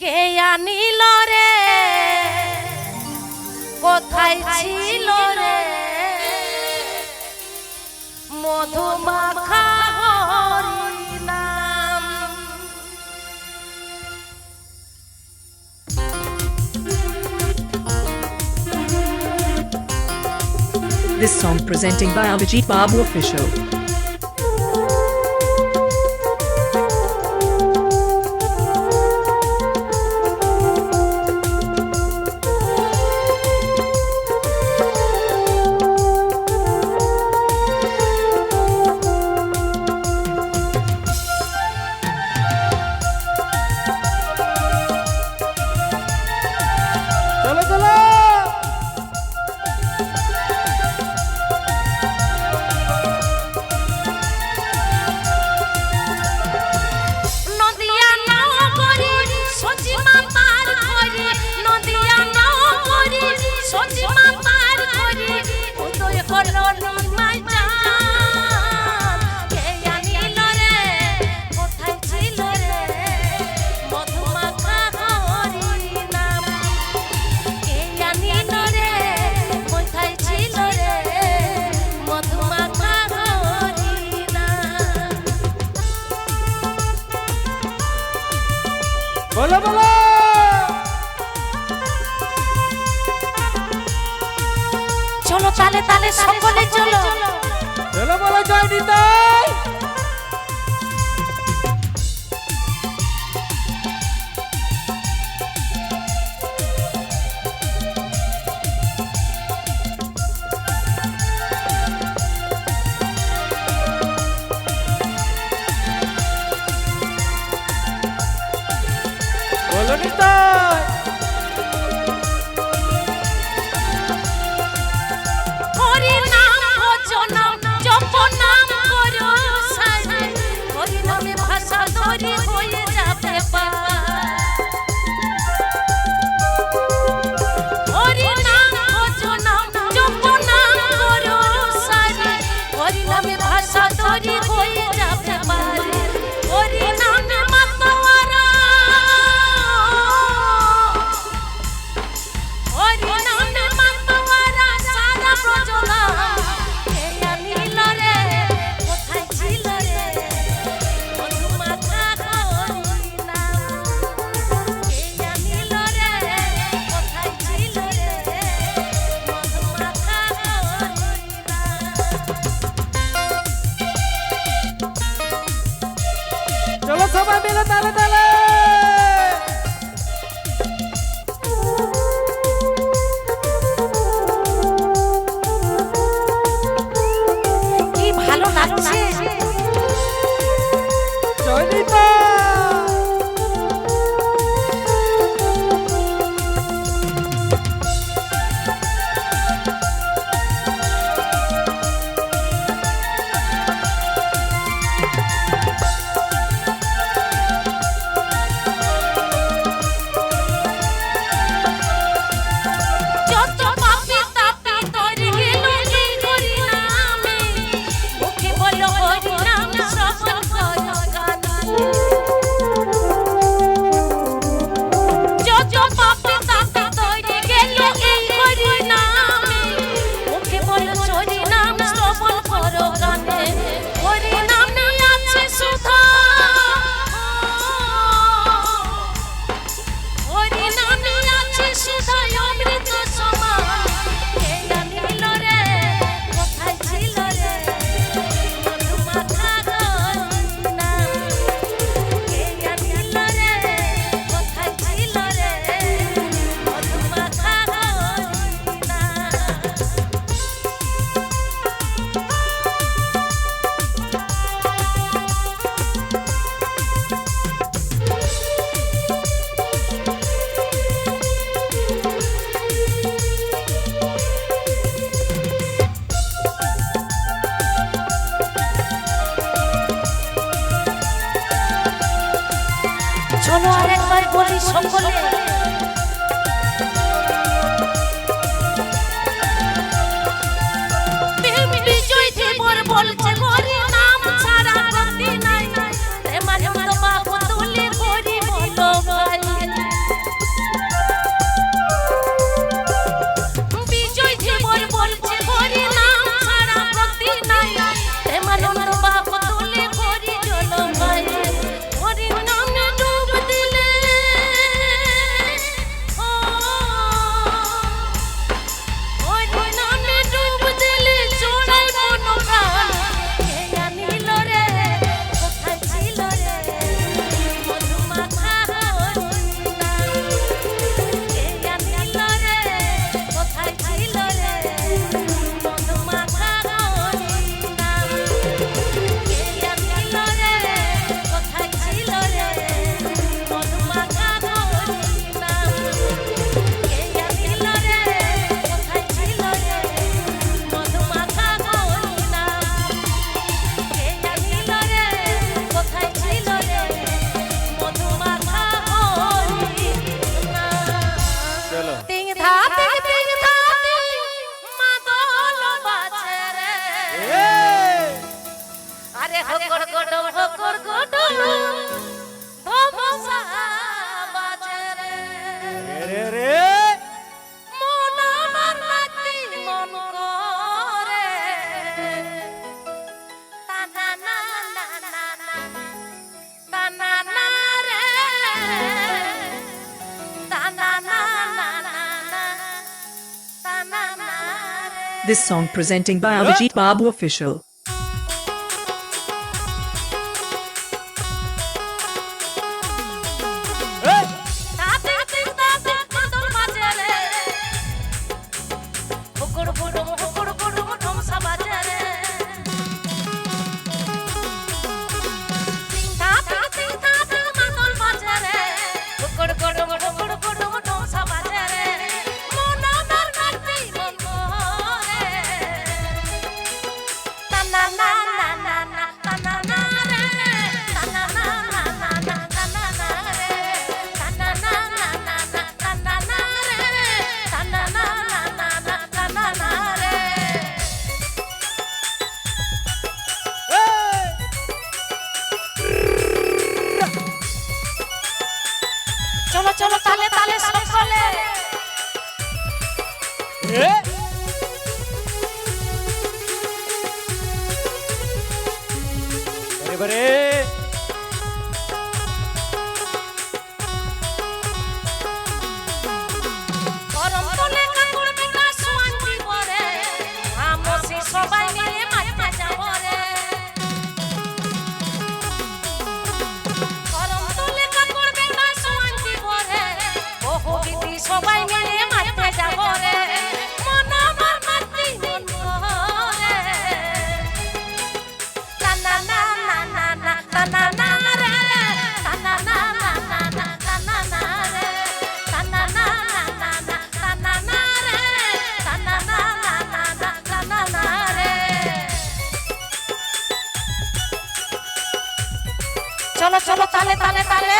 কে আনিল রে কোথায় ছিল রে মধুমাখা হরি নাম। This song presenting by Abhijit Babu Official. बोलो बोलो चलो ताले ताले সকলে চলো चलो बोलो जय নিতাই बोलो নিতাই হরি নাম ভজন জপ নাম করো সাই হরি নামে ভাষা ধরে হয়ে যাবে পার। হরি নাম ভজন জপ নাম করো সাই হরি নামে ভাষা ধরে হয়ে যাবে পার। হরি নামে মাতোয়ারা This song presenting by Abhijit Babu Official. চলো চলো তালে তালে সকলে বারে গরম তোলে কাপড় বিনা সোয়ান দিবরে আমসি সবাই মিলে মাঠে যাবরে গরম তোলে কাপড় বিনা সোয়ান দিবরে বহু গীতি সবাই মিলে মাঠে যাবরে মন আমার মাটি মন করে না না না না না না না না রে না না না না না না না রে না না না না না না রে না না না না রে চলো চলো তালে তালে তালে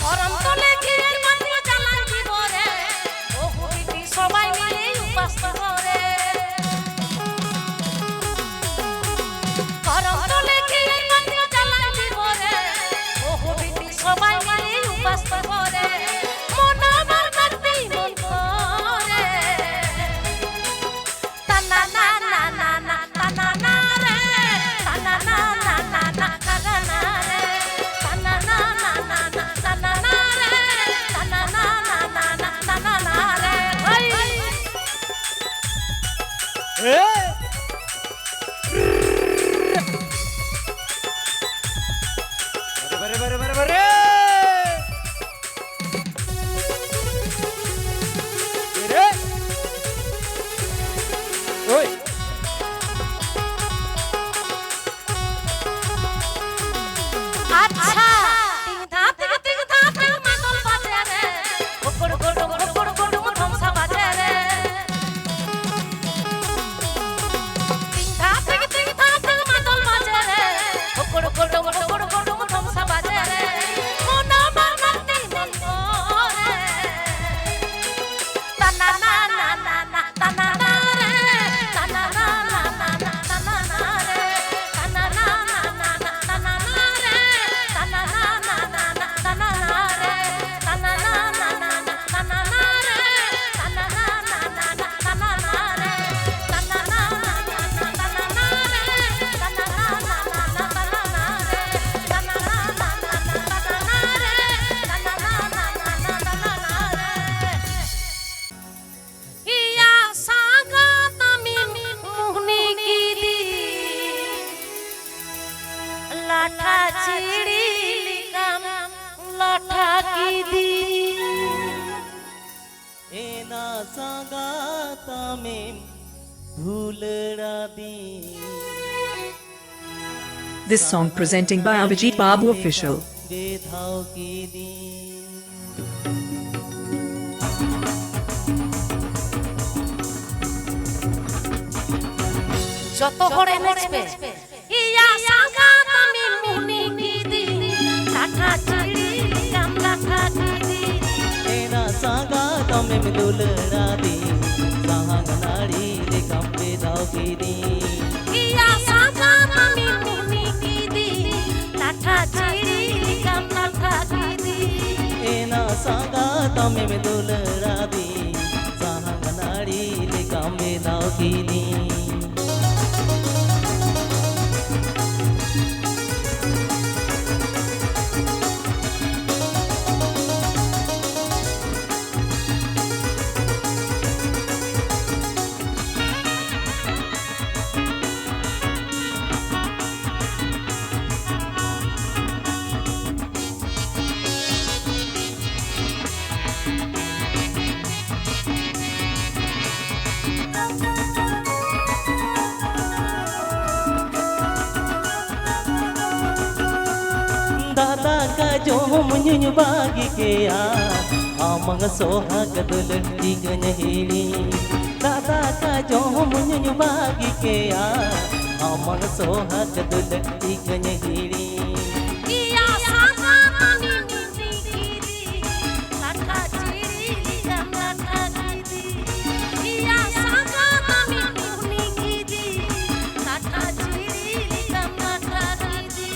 গরম তোলে ঘিরের বাতি জ্বালাই দিবরে বহু গীতি সবাই মিলে উপাস করে গরম তোলে ঘিরের বাতি জ্বালাই দিবরে বহু গীতি সবাই মিলে উপাস করে মন আমার মাটি মন করে তা না না না না না তা না না রে তা না না না না না তা না না রে তা না না না না না তা না না রে তা না না না না না তা না না রে হই বারে বারে বারে বারে রে ওই আচ্ছা তিন ধাপ মাদল বাজে রে ওকড় গড় গড় গড় গড় ঠমসা বাজে রে তিন ধাপ মাদল বাজে রে ওকড় গড় গড় গড় গড় ঠমসা বাজে রে মন আমার মাটি মন করে তা না না না না না তা না না রে তা না না না না না তা না না রে তা না না না না না তা না না রে তা না না না না না তা না না রে তা না না না না না তা না না রে তা না না না না না তা না না রে তা না না না না না তা না না রে তা না না না না না তা না না রে তা না না না না না তা না না রে তা না না না না না তা না না রে ইয়া সাগা তামি মুহনি কি দি লাঠা চিড়ি কাম লাঠা কি দি एना सांगा तामे भूलड़ा दी This song presenting by Abhijit Babu Official. बेधाव की दी যত ঘরে নেচবে ইয়া সাগা তামি মুহনি কি দি লাঠা চিড়ি কাম লাঠা কি দি एना सांगा तामे भूलड़ा दी साहंग नाड़ी रे कम बेधाव की दी ইয়া সাগা তামি মুহনি কি দি লাঠা চিড়ি কাম লাঠা কি দি एना सांगा तामे কি দিন Dada ka jom nyunyu bagi kea amang sohag dul tiganya hili Dada ka jom nyunyu bagi kea amang sohag dul tiganya hili Iya sanga mami mimi laka ciri gam laka gidi Iya sanga mami mimi laka ciri gam laka gidi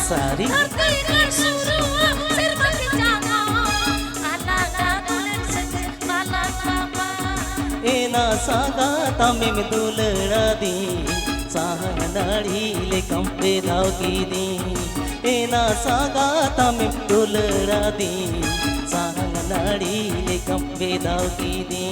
Sari Ena saga tamim dulra di sahang nadi le kampe dhau ki di Ena saga tamim dulra di sahang nadi le kampe dhau ki di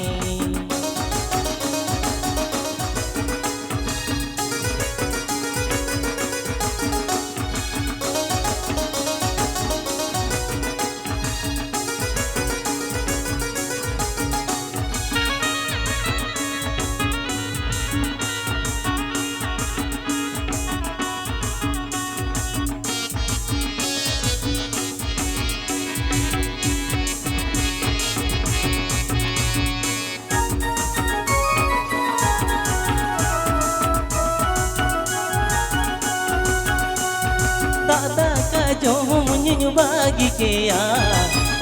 Dada ka jom nyunyu bagi kea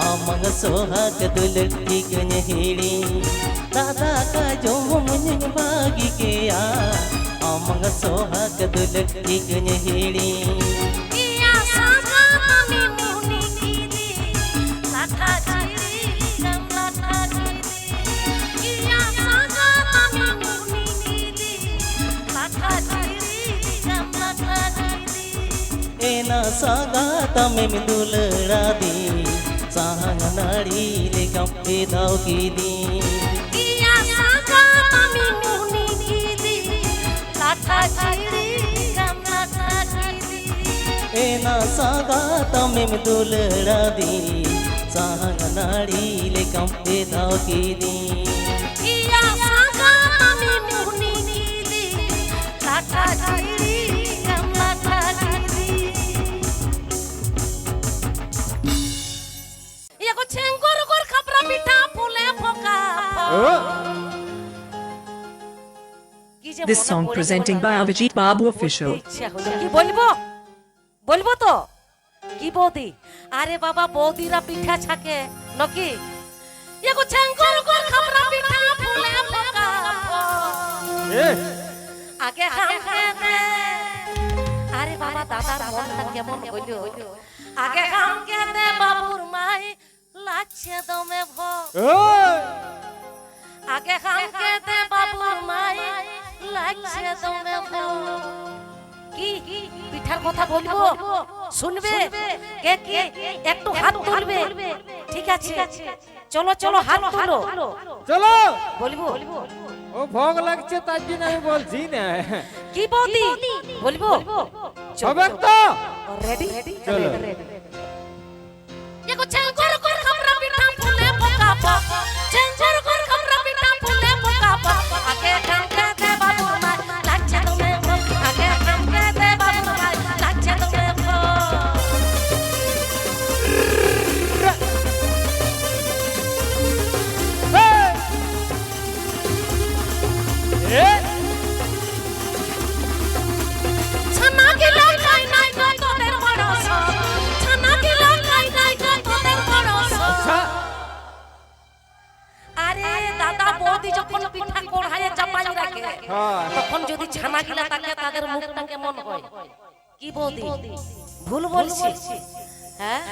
amang sohag dul tiganya hili Dada ka jom nyunyu bagi kea amang sohag dul tiganya hili Iya sanga mami mimi laka ciri gam laka gidi Iya sanga mami mimi laka ciri gam laka gidi Ena saga tamim dulra di sahang nadi le kampe dhau ki di Iya sanga mami mimi laka ciri gam laka gidi Ena saga tamim dulra di sahang nadi le kampe dhau ki di Iya sanga mami mimi laka ciri gam laka gidi Iya ko cenggur gur khapra pitha phule phoka This song presenting by Abhijit Babu Official. কি বলবো বলবো তো কি বৌদি আরে বাবা বৌদিরা পিঠা ছাকে নকি এগো ছেঙ্গর গর খাবরা পিঠা ফুলে ফোকা আগে খামকে দে আরে বাবা দাদার মনটা কেমন হইলো আগে খামকে দে বাবুর মাই লাগছে দমে ভো আগে খামকে দে বাবুর মাই লাগছে দমে ভো কি পিঠার কথা বলবো শুনবে কে কে একটু হাত তুলবে ঠিক আছে চলো চলো হাত তুলো চলো বলবো ও ভোগ লাগছে তার জন্য আমি বলছি না কি বৌদি বলবো হবে তো রেডি চলো এগো চেঙ্গর কর খাবরা পিঠা ফুলে পোকা পক চেঙ্গর কর খাবরা পিঠা ফুলে পোকা পক আগে খামকে দে বাবুর মাই লাগছে তুমি আগে খামকে দে বাবুর মাই লাগছে তুমি এ ছানা গিলা খাই নাই গো তোদের বড় সব ছানা গিলা খাই নাই গো তোদের বড় সব আচ্ছা আরে দাদা বৌদি যখন পিঠা কড়াইয়ে চাপাই রাখে হ্যাঁ তখন যদি ছানা গিলা থাকে তাদের মুখটা কেমন হয় কি বৌদি ভুল বলছি হ্যাঁ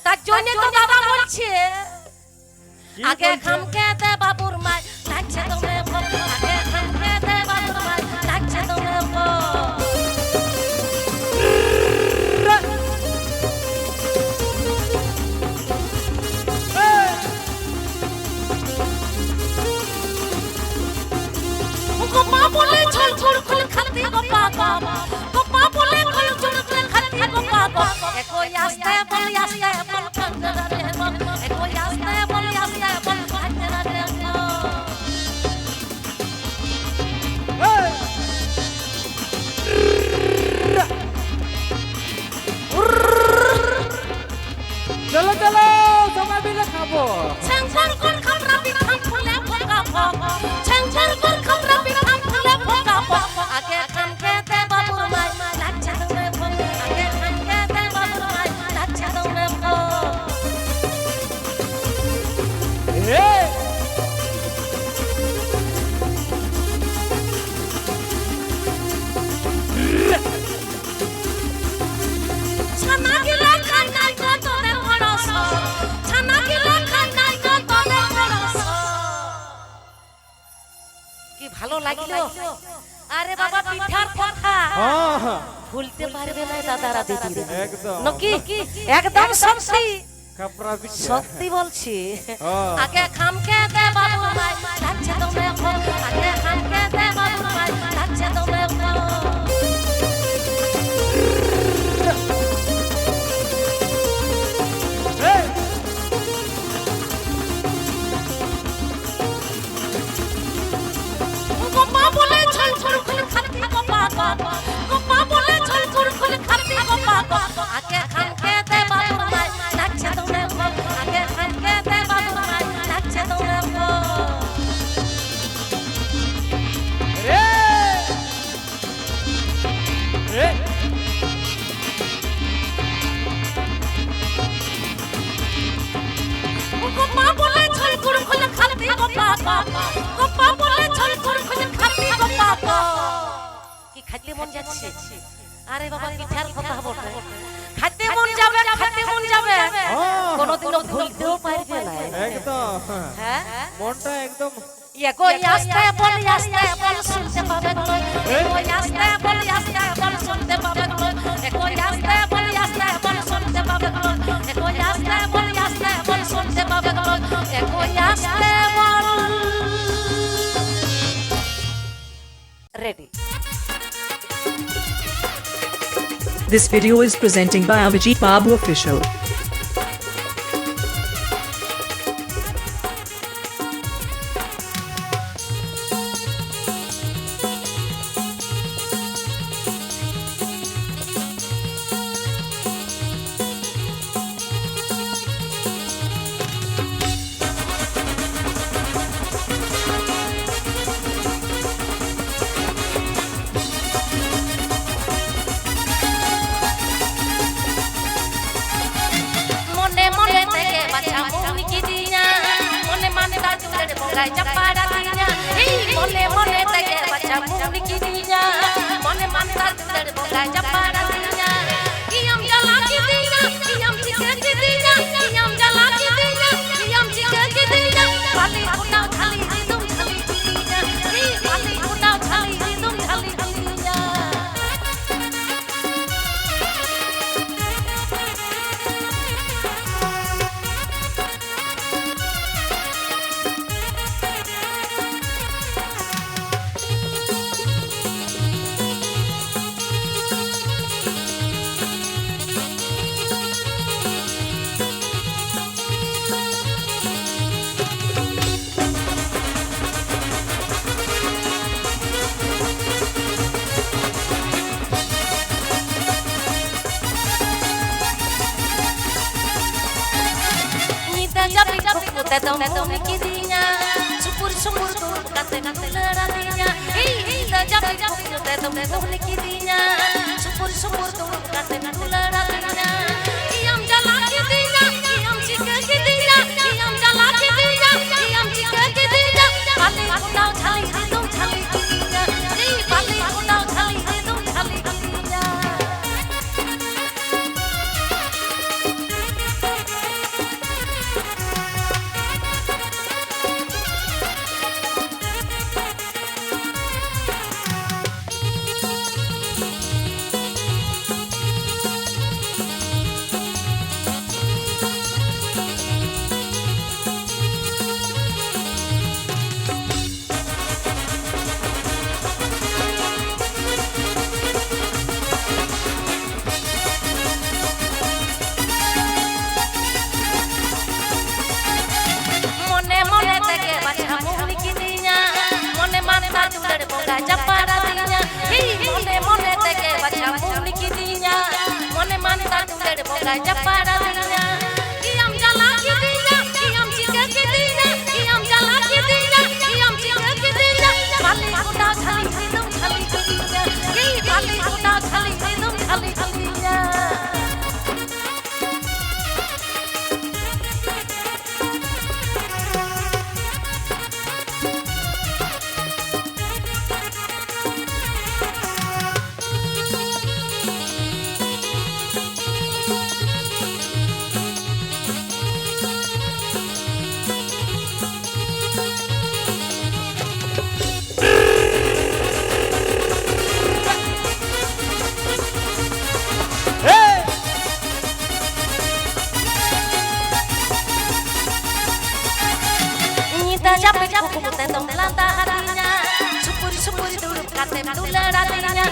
তার জন্য তো দাদা বলছে কি আগে বলছে? খামকে দে বাবুর মাই লাগছে তোমে আগে খামকে দে বাবুর মাই লাগছে তোমে গোপা বলে ছল ছল খুল খাতি গোপা গোপা বলে ছল ছল খুল খাতি গোপা একই আস্তে বলি আস্তে বল কান্দরা রে বল একই আস্তে বলি আস্তে বল কান্দরা রে চলো চলো সবাই মিলে খাবো ছংছর কোন খামরা বিখাম ফুলে ফোকা ফক ছংছর কোন খামরা বিখাম ফুলে ফোকা ফক আগে খামকে দে বাবুর মাই লাগছে তোমে আগে খামকে দে বাবুর মাই লাগছে তোমে এ ছানা গিলা খাই নাই গো তোদের বড় সব ছানা গিলা খাই নাই গো তোদের বড় সব কি ভালো লাগলো আরে বাবা পিঠার কথা হ্যাঁ ভুলতে পারবে না দাদারা দিদিরা একদম নকি একদম সত্যি কাপড়া বিচ্ছা সত্যি বলছি হ্যাঁ। আগে খামকে দে বাবু মাই লাগছে তোমে আগে খামকে দে বাবু মাই লাগছে তোমে এ গোপা বলে ছল ছল খুল খাতি গোপা গোপা বলে ছল ছল খুল খাতি গোপা আগে খামকে দে বাবু মাই লাগছে তোমে আগে খামকে দে বাবু মাই লাগছে তোমে এ এ গোপা বলে ছল ছল খুল খাতি গোপা গোপা বলে ছল ছল খুল খাতি গোপা কি খাইতে মন যাচ্ছে আরে বাবা পিঠার কথা বলতে খাইতে মন যাবে কোনোদিনও ভুলতেও পারবে না একদম হ্যাঁ মনটা একদম একই আস্তে বল শুনতে পাবে একই আস্তে বল শুনতে পাবে একই আস্তে বল শুনতে পাবে একই আস্তে বল শুনতে পাবে একই আস্তে বল ready This video is presenting by Avijit Babu Official. মনে মনে থেকে বাচ্চা মন কি দিয়া মনে মানে তার চুলের বগায় চাপাড়া দিয়া এই মনে মনে থেকে বাচ্চা মন কি দিয়া মনে মানে তার চুলের বগায় চাপাড়া দিয়া কি আম জ্বালা কি দিয়া কি আম চিকে কি দিয়া কি আম জ্বালা কি দিয়া কি আম চিকে কি দিয়া খালি উঠাও খালি দিদুম খালি দিয়া এই খালি উঠাও খালি দিদুম খালি দিয়া যাবি ঠকুতে দম কি দিনা Supur Supur kate tuladinya Indah japi pukul tetem kohli kidinya Supur turut kate tuladinya Iam jala kidinya Iam jika kidinya Iam jala kidinya Iam jika kidinya Bali udau chali hidung chali kidinya Bali udau chali hidung chali kidinya Raja paradinya, iam jala kidinya, iam jika kidinya, iam jala kidinya, iam jika kidinya. Bali udau chali hidung chali kidinya, bali udau chali hidung chali kidinya. Capek buku tetong lantah hatinya Supuri dulu kate tuladinya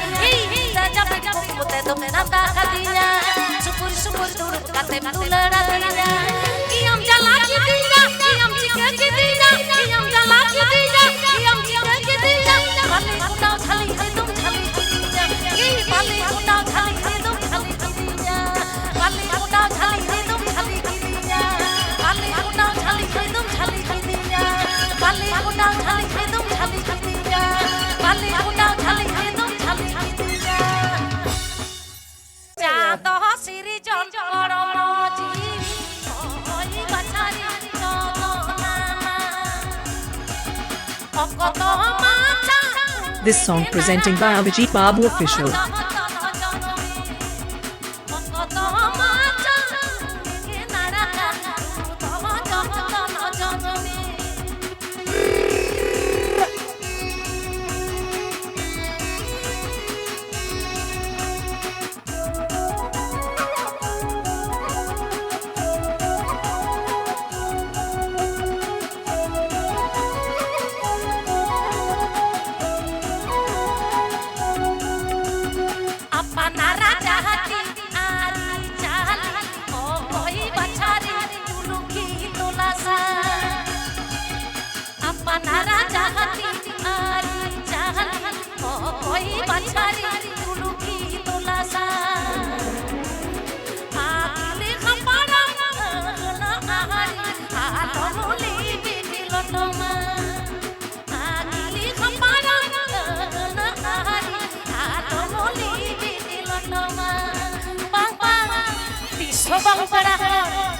Capek buku tetong lantah hatinya Supuri dulu kate tuladinya Iam jala kidinya Iam jika kidinya Iam jala kidinya Iam jika kidinya Bali udau chali hidung chali kidinya Bali udau chali hidung chali kidinya Bali udau chali hidung chali kidinya Bali udau chali hidung chali kidinya Bali udau chali hidung chali kidinya Bali udau chali hidung chali kidinya Jatuh siri jon oromo jiwi Oi bachari jono nama Okoto macha This song presenting by Abhijit Babu Official. Sobang parahon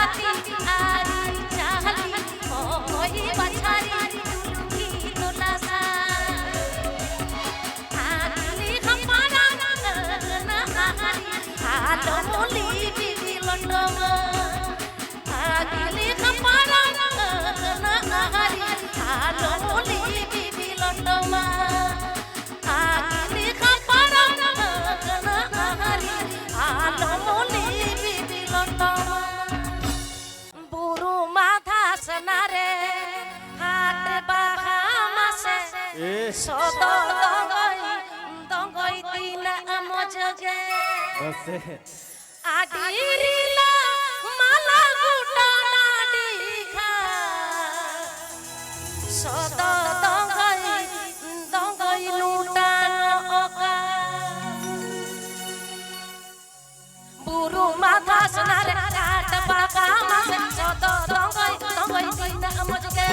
হাতি আরি চাহালি ও কই বাছারি দুলুকি দোলাসা আগলি খপারা না আহারি আলো মলি বিবি London আগলি খপারা না আহারি আলো মলি বিবি London আগলি খপারা না আহারি আলো মলি বিবি London Bru মাথা সনারে হাট বাহা মাসে সদ দঙ্গই দিন মজগে আডিরিলা মালা গুটা নাডি খা সদ দঙ্গই লুটান ওকা বুরু মাথা সনারে হাট বাহা মাসে সদ দঙ্গই দিন মজগে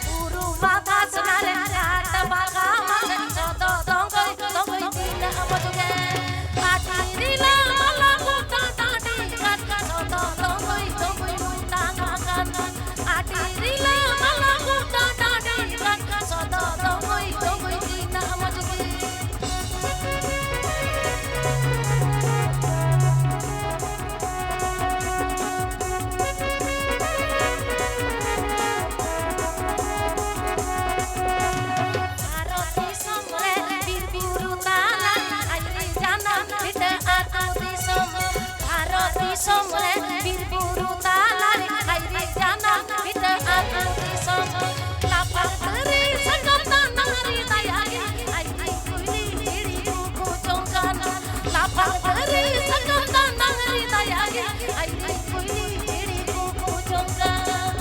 বুরু মাথা সনারে হাট বাহা মাসে সদ দঙ্গই দিন মজগে আডিরিলা মালা গুটা নাডি খা সদ দঙ্গই লুটান ওকা আডিরিলা মালা গুটা নাডি খা সদ দঙ্গই দিন মজগে ভারতী সমরে বীরপুরু তালা আইলি জানা ভিটে আতুতি সম ভারতী সমরে বীরপুরু তালা আইলি জানা ভিটে আতুতি সম লাপাতরি সংগতা নারি দয়াগি আইলি কুইলি হিড়ি কুকু চঙ্গান লাপাতরি সংগতা নারি দয়াগি আইলি কুইলি হিড়ি কুকু চঙ্গান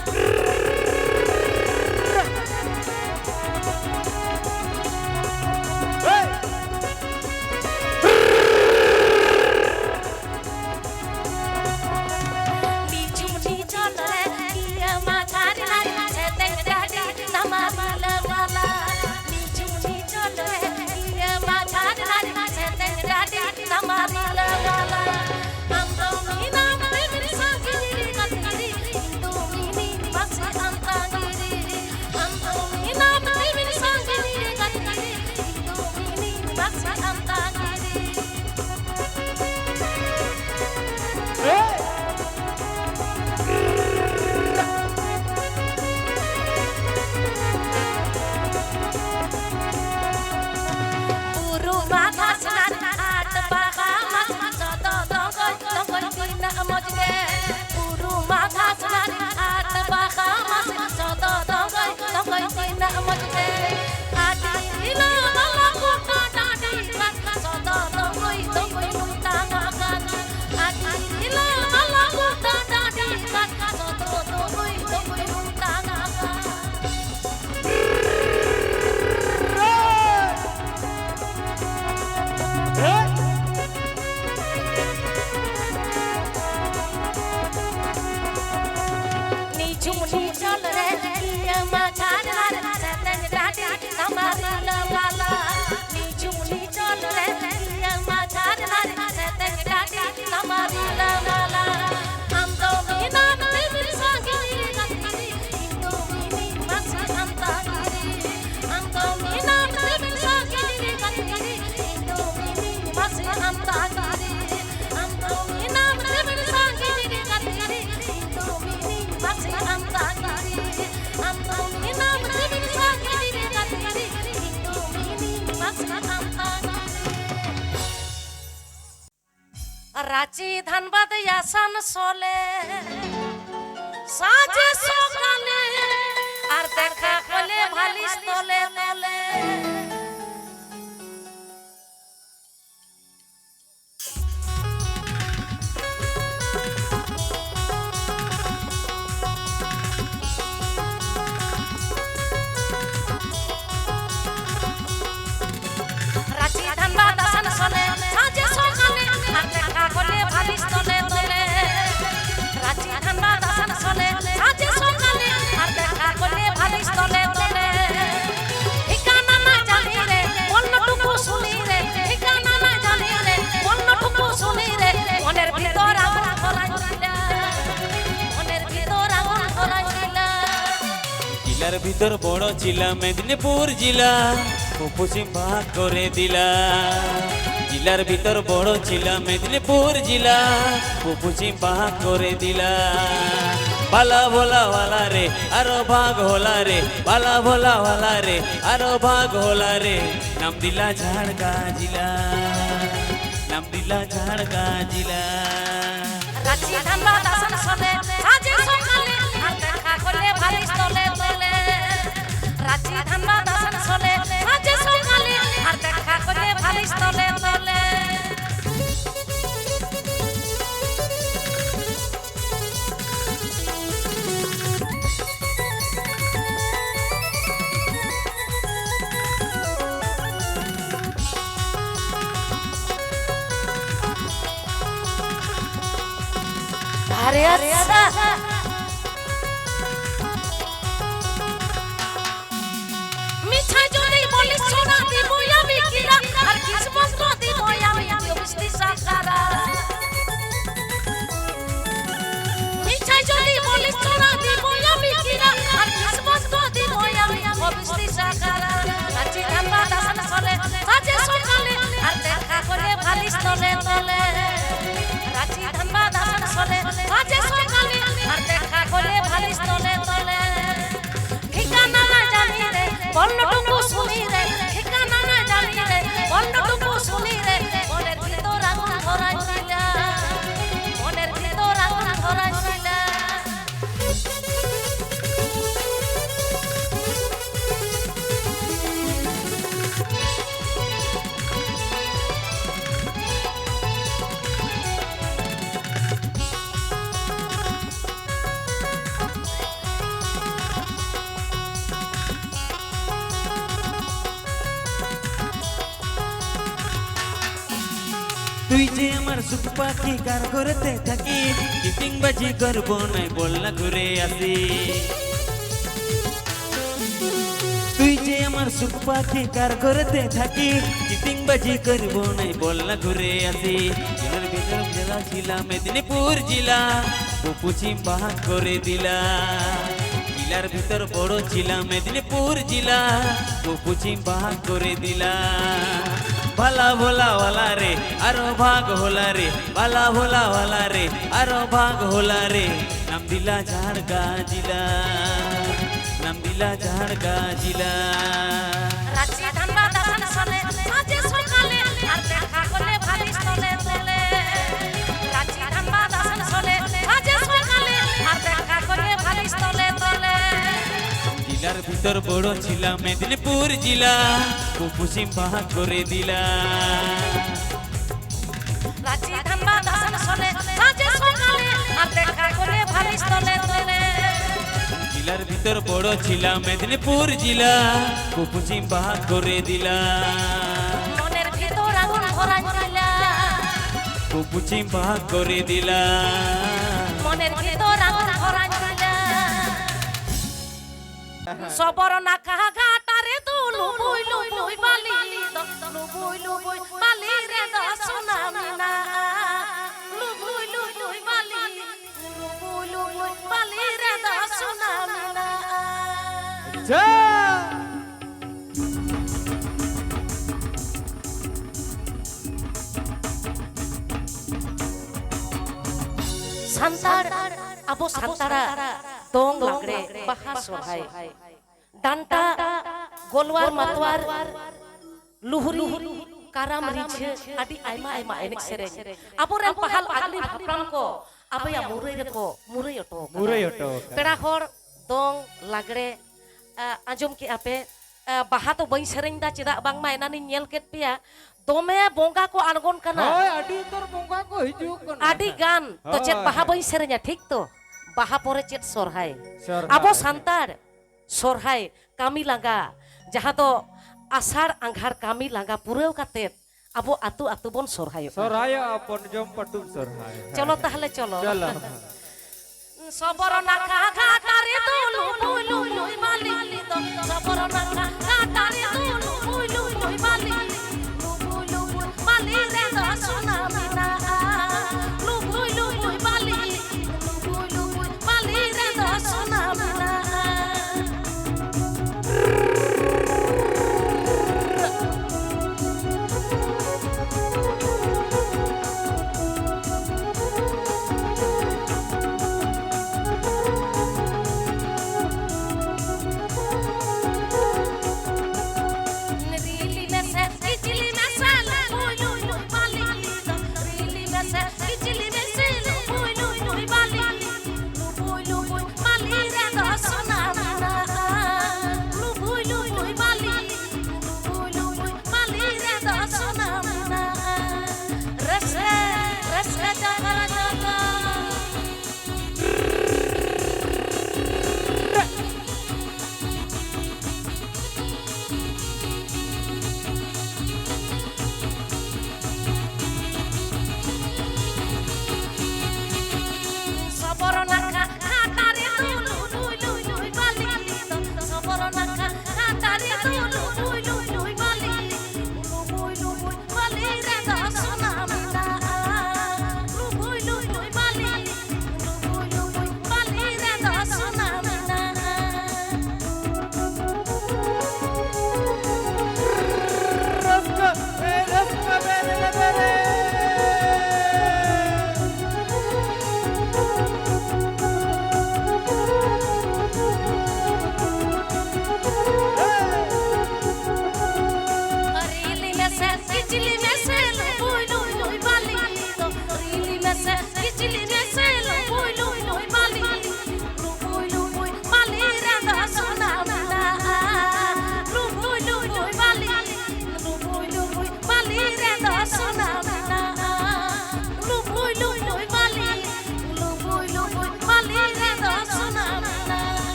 বিজুলি চলরে কিয়া মাঝারি নারি সেতে ডাডি নামাবিলা গালা বিজুলি চলরে কিয়া মাঝারি নারি সেতে ডাডি নামাবিলা গালা আমদো মিনা প্রেমের সাগিরি কাতিরি হিন্দু মিনি মাসি আন্তাগিরি আমদো মিনা প্রেমের সাগিরি কাতিরি হিন্দু মিনি মাসি আন্তাগিরি বুরু মাথা সনারে হাট বাহা মাসে সদ দঙ্গই দিন মজগে বুরু মাথা সনারে হাট বাহা মাসে সদ দঙ্গই দিন মজগে আডিরিলা মালা গুটা নাডি খা সদ দঙ্গই লুটান ওকা আডিরিলা মালা গুটা নাডি খা সদ দঙ্গই লুটান ওকা নিঝুমনি চলরে কিয়া মাঝারি নারি সেতে ডাডি নামাবিলা গালা নিঝুমনি চলরে কিয়া মাঝারি নারি সেতে ডাডি নামাবিলা গালা আমদো মিনা প্রেমের সাগিরি কাতিরি হিন্দু মিনি মাসি আন্তাগিরি আমদো মিনা প্রেমের সাগিরি কাতিরি হিন্দু মিনি মাসি আন্তাগিরি আমদো মিনা প্রেমের সাগিরি কাতিরি হিন্দু মিনি মাসি আন্তাগিরি আমদো মিনা প্রেমের সাগিরি কাতিরি হিন্দু মিনি মাসি আন্তাগিরি রাঁচি ধানবাদ আসানসোলে সাজে সকালে আর দেখা হলে ভালিস তলে তলে রাঁচি ধানবাদ আসানসোলে সাজে সকালে আর দেখা হলে ভালিস তলে তলে রাঁচি ধানবাদ আসানসোলে সাজে সকালে আর দেখা হলে ভালিস তলে ভিতর বড় ছিলা মেদিনীপুর জেলা পশ্চিম ভাগ করে দিলা জেলার ভিতর বড় ছিলা মেদিনীপুর জেলা পশ্চিম ভাগ করে দিলা বালা ভোলা वाला রে আরো ভাগ होला রে বালা ভোলা वाला রে আরো ভাগ होला রে নাম দিলা ঝাড়গা জেলা নাম দিলা ঝাড়গা জেলা রাঁচি ধানবাদ আসানসোলে সাজে সকালে আর দেখা করলে ভালিস তলে তলে রাঁচি ধানবাদ আসানসোলে সাজে সকালে আর দেখা করলে ভালিস তলে তলে আরে আচ্ছা মিছাই যদি বলিস সোনা দিব আমি কিরা আর কিসমত দিব আমি অবস্থি সাকারা মিছাই যদি বলিস সোনা দিব আমি কিরা আর কিসমত দিব আমি অবস্থি সাকারা রাঁচি ধানবাদ আসানসোলে সাজে সকালে আর দেখা করে ভালিস তলে তলে রাঁচি ধানবাদ আসানসোলে সাজে সকালে আর দেখা করে ভালিস তলে তলে ঠিকানা না জানি রে বর্ণটুকু শুনি রে ঠিকানা না জানি রে বর্ণটুকু শুনি রে মনের ভিতর আগুন ধরাই দিলা মনের ভিতর আগুন ধরাই দিলা তুই যে আমার সুখ পাখি কার ঘরেতে থাকি কিটিং বাজি করব নাই বল না ঘুরে আসি তুই যে আমার সুখ পাখি কার ঘরেতে থাকি কিটিং বাজি করব নাই বল না ঘুরে আসি জেলার ভিতর জেলা ছিলা মেদিনীপুর জেলা পশ্চিম ভাগ করে দিলা জেলার ভিতর বড় ছিলা মেদিনীপুর জেলা পশ্চিম ভাগ করে দিলা ভালা ভোলা वाला রে আরো ভাগ होला রে ভালা ভোলা वाला রে আরো ভাগ होला রে নাম দিলা ঝাড়গা জেলা নাম দিলা ঝাড়গা জেলা রাঁচি ধানবাদ আসানসোলে সাজে সকালে আর দেখা করলে ভালিস তলে তলে রাঁচি ধানবাদ আসানসোলে সাজে সকালে আর দেখা করলে ভালিস তলে তলে জেলার ভিতর বড় ছিলা মেদিনীপুর জেলা পশ্চিম ভাগ করে দিলা রাঁচি ধানবাদ আসানসোলে সাজে সকালে আর দেখা করলে ভালিস তলে তলে জেলার ভিতর বড় ছিলা মেদিনীপুর জেলা পশ্চিম ভাগ করে দিলা মনের ভিতর আগুন ধরাই দিলা পশ্চিম ভাগ করে দিলা মনের ভিতর আগুন ধরাই দিলা সবর না কাহা ঘাটারে দুলু বুই লুই বালি লুবুই লুবুই বালি রে দসনা মিনা লুবুই লুই বালি লুবুই লুবুই বালি রে দসনা মিনা যা সান্তার আবো সান্তারা দং লাগড়ে বাহা সহায় ডান্টা গোলওয়ার মাতওয়ার লুহুরি কারাম রিছে আদি আইমা আইমা এনেক সেরেñ আবোরেন পাহাল আগলি ভাপরাম ko abaya murai reko murai oto pera hor dong lagre anjom ki ape baha to bain sereñ da cedak bang ma enani nyel ket pia dome bonga ko argon kana hoy adi tor bongga ko hijuk kana adi gan to chet baha bain sereña ঠিক তো baha pore chet sorhai Sorhai. abo santar sorhai kami langga jaha to asar angghar kami langga pureu katet abo atu atu bon sorhai soraya apon jom patum sorhai চলো তাহলে চলো চলো সবর নাকা ঘাটারে Dulu blue Luis বালি তো সবর নাকা ঘাটারে দুলু বুলু লুই বালি লুবুলু বালি রে দসনা মিনা লুবুলু বালি লুবুলু বালি রে দসনা Mina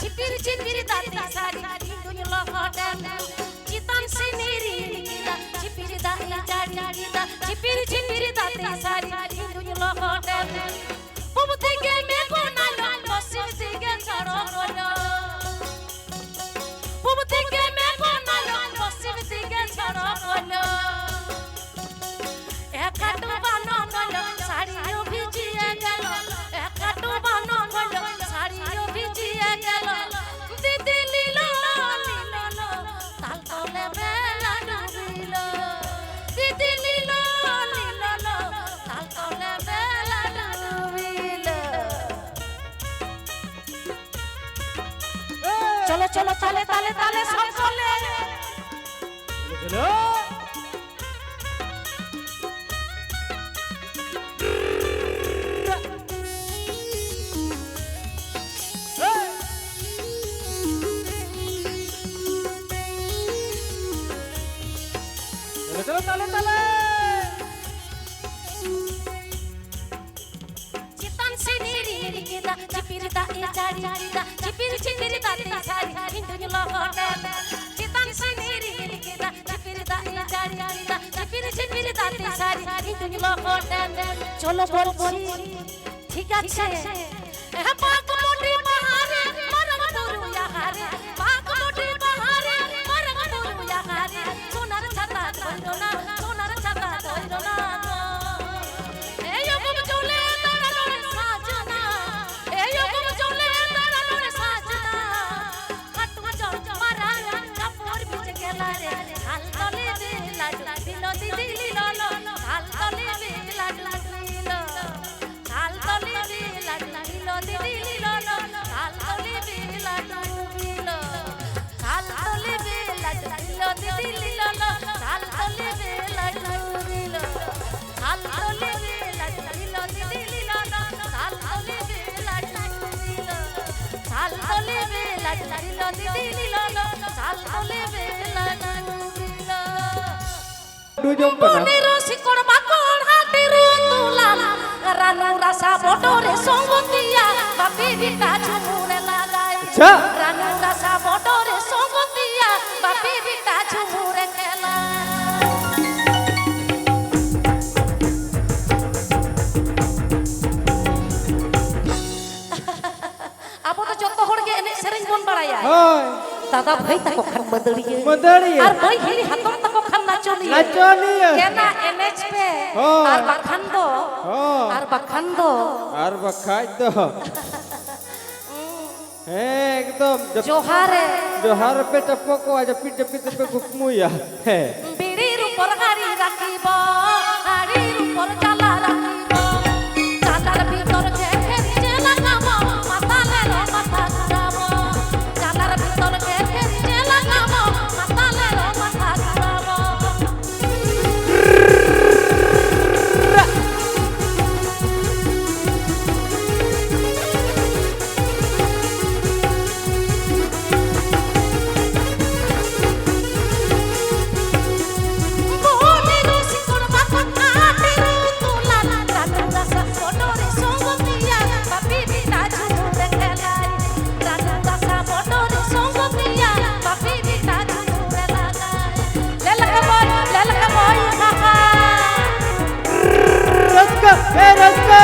Cipir cipir dati sari Indunya lohodan Citan siniri kita Cipir dati jari kita Cipir cipir dati sari Indunya lohodan Bumti game gunalo Mosim sige choro gono Bumti game gunalo Mosim sige choro gono Ekatu bano gono Sariyo bhijiye gelo Ekatu bano gono Sariyo bhijiye gelo Didi lilo lilo Tal tole bela dubilo Didi lilo lilo Tal tole bela dubilo Cholo cholo tale tale tale sab chole চলো চলো তালে তালে Citan siniri kita Cipir dati jari kita Cipir cipir dati sari Indunya lohodan Citan siniri kita Cipir dati jari kita Cipir cipir dati sari Indunya lohodan Cholo bolchi ঠিক আছে পাকমুটি বাহারে মরগ পুরুয়া হারে পাকমুটি বাহারে মরগ পুরুয়া হারে সোনার ছাতা ধইরো না সোনার ছাতা ধইরো না এই রকম চলে দাঁড়ানোর সাজনা এই রকম চলে দাঁড়ানোর সাজনা কাটু চল মারা কাপড় ভিজে গেলা রে হাল তলে দিলা দিল দিদি লিলো হাল তলে দিলা দিল হাল তলে দিলা দিল দিদি লিলো হাল তলে দিলা দিল হাল তলে দিলা দিল দিদি লিলো হাল তলে দিলা দিল হাল তলে দিলা দিল দিদি লিলো হাল তলে দিলা দিল হাল তলে দিলা দিল দিদি লিলো হাল তলে দিলা দিল দুজন পানা মনের শিকড় বাকড় হাতের তুলাল রানু রাসা বটরে সঙ্গতিয়া বাপি বিটা ঝুমুরে লাগায় আচ্ছা রানু রাসা বটরে সঙ্গতিয়া বাপি বিটা ঝুমুরে খেলা আবো তো যত হড়গে এনে সেরেন বন বাড়ায়া হয় দাদা ভাই তাকো খান বদড়িয়ে মদারিয়ে আর ভাই হিলি হাতম তাকো খান নাচনিয়ে নাচনিয়ে কেনা এনএচ পে হয়। আর বাখান্দ হয়। আর বাখান্দ আর বা খাই তো হ্যাঁ একদম জোহারে জোহার পেটা পকো আজ পিটে পিটে পে গুকমুয়া হ্যাঁ বিড়ির উপর হাড়ি রাখিব হাড়ির উপর জ্বালা রাখিব জ্বালার ভিতর ঘেঘে নিজে লাগাব মাতালের মাথা ঘুরাব জ্বালার ভিতর ঘেঘে নিজে লাগাব মাতালের মাথা ঘুরাব মনের শিকড় বাকড় হাতের তুলাল রানু রাসা বটরে সঙ্গতিয়া বাপি বিটা ঝুমুরে খেলায় রানু রাসা বটরে সঙ্গতিয়া বাপি বিটা ঝুমুরে লাগায় লেলকা বই কাকা রসকা এ রসকা